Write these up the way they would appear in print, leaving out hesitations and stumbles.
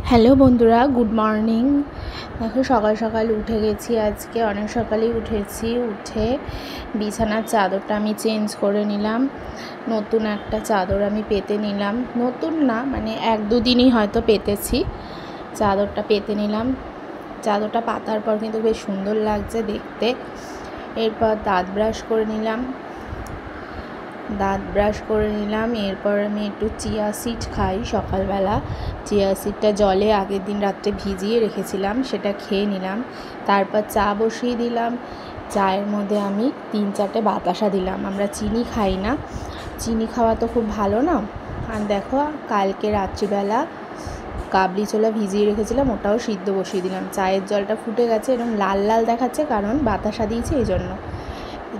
Hello বন্ধুরা, good morning. দেখো সকাল সকাল উঠে গেছি, আজকে অনেক সকালেই উঠেছি। উঠে বিছানার চাদরটা আমি চেঞ্জ করে নিলাম, নতুন একটা চাদর আমি পেতে নিলাম। নতুন না, মানে 1-2 দিনই হয়তো পেতেছি। চাদরটা পেতে নিলাম। চাদরটা পাতার পর কিন্তু বেশ সুন্দর লাগছে দেখতে। এরপর দাঁত ব্রাশ করে নিলাম। এরপর আমি একটু চিয়া সিড খাই সকালবেলা। চিয়া সিডটা জলে আগের দিন রাত্রে ভিজিয়ে রেখেছিলাম, সেটা খেয়ে নিলাম। তারপর চা বসিয়ে দিলাম। চায়ের মধ্যে আমি 3-4টে বাতাসা দিলাম। আমরা চিনি খাই না, চিনি খাওয়া তো খুব ভালো না। আর দেখো, কালকে রাত্রিবেলা কাবলি ছোলা ভিজিয়ে রেখেছিলাম, ওটাও সিদ্ধ বসিয়ে দিলাম। চায়ের জলটা ফুটে গেছে, এরকম লাল লাল দেখাচ্ছে, কারণ বাতাসা দিয়েছি এই জন্য।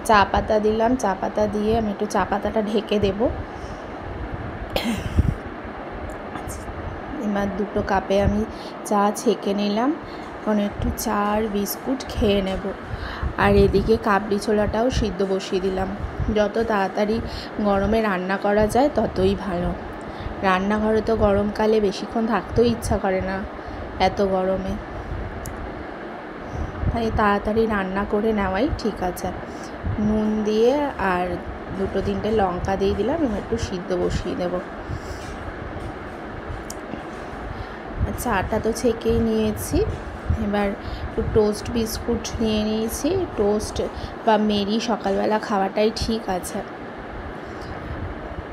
চা পাতা দিলাম, চা পাতা দিয়ে আমি একটু চা পাতাটা ঢেকে দেব। এবার 2টো কাপে আমি চা ছেঁকে নিলাম। এখন একটু চা আর বিস্কুট খেয়ে নেব। আর এদিকে কাবলি ছোলাটাও সিদ্ধ বসিয়ে দিলাম। যত তাড়াতাড়ি গরমে রান্না করা যায় ততই ভালো। রান্নাঘরে তো গরমকালে বেশিক্ষণ থাকতেও ইচ্ছা করে না, এত গরমে। তাই তাড়াতাড়ি রান্না করে নেওয়াই ঠিক আছে। নুন দিয়ে আর 2-3টে লঙ্কা দিয়ে দিলাম। এবার একটু সিদ্ধ বসিয়ে দেব। চাটা তো ছেঁকেই নিয়েছি। এবার একটু টোস্ট বিস্কুট নিয়ে নিয়েছি। টোস্ট বা মেরি সকালবেলা খাওয়াটাই ঠিক আছে।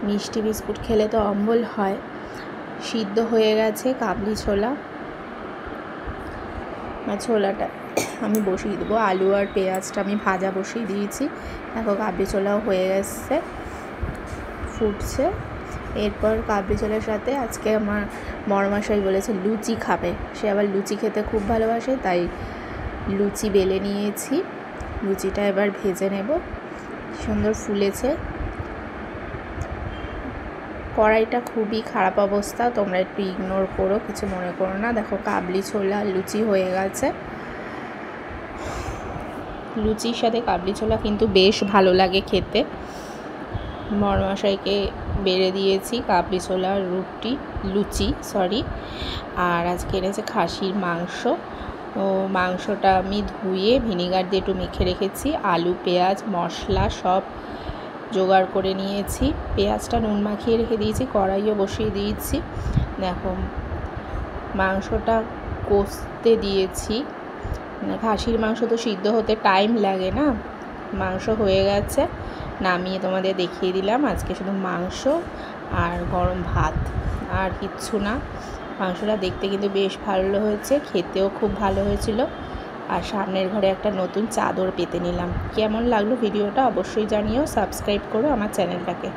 মিষ্টি বিস্কুট খেলে তো অম্বল হয়। সিদ্ধ হয়ে গেছে কাবলি ছোলা। ছোলাটা আমি বসিয়ে দেবো। আলু আর পেঁয়াজটা আমি ভাজা বসিয়ে দিয়েছি। দেখো কাবলি ছোলাও হয়ে গেছে, ফুটছে। এরপর কাবলি ছোলার সাথে আজকে আমার বড়মশাই বলেছে লুচি খাবে। সে আবার লুচি খেতে খুব ভালোবাসে, তাই লুচি বেলে নিয়েছি। লুচিটা এবার ভেজে নেব। সুন্দর ফুলেছে। কড়াইটা খুবই খারাপ অবস্থা, তোমরা একটু ইগনোর করো, কিছু মনে করো না। দেখো কাবলি ছোলা লুচি হয়ে গেছে। লুচির সাথে কাবলি ছোলা কিন্তু বেশ ভালো লাগে খেতে। বড়মশাইকে বেড়ে দিয়েছি কাবলি ছোলা লুচি। আর আজকে এনেছে খাসির মাংস। ও মাংসটা আমি ধুয়ে ভিনিগার দিয়ে একটু মেখে রেখেছি। আলু পেঁয়াজ মশলা সব জোগাড় করে নিয়েছি। পেঁয়াজটা নুন মাখিয়ে রেখে দিয়েছি, কড়াইও বসিয়ে দিয়েছি। দেখো মাংসটা কষতে দিয়েছি। খাসির মাংস তো সিদ্ধ হতে টাইম লাগে না। মাংস হয়ে গেছে, নামিয়ে তোমাদের দেখিয়ে দিলাম। আজকে শুধু মাংস আর গরম ভাত, আর কিচ্ছু না। মাংসটা দেখতে কিন্তু বেশ ভালো হয়েছে, খেতেও খুব ভালো হয়েছিল। আর সামনের ঘরে একটা নতুন চাদর পেতে নিলাম। কেমন লাগলো ভিডিওটা অবশ্যই জানিও। সাবস্ক্রাইব করো আমার চ্যানেলটাকে।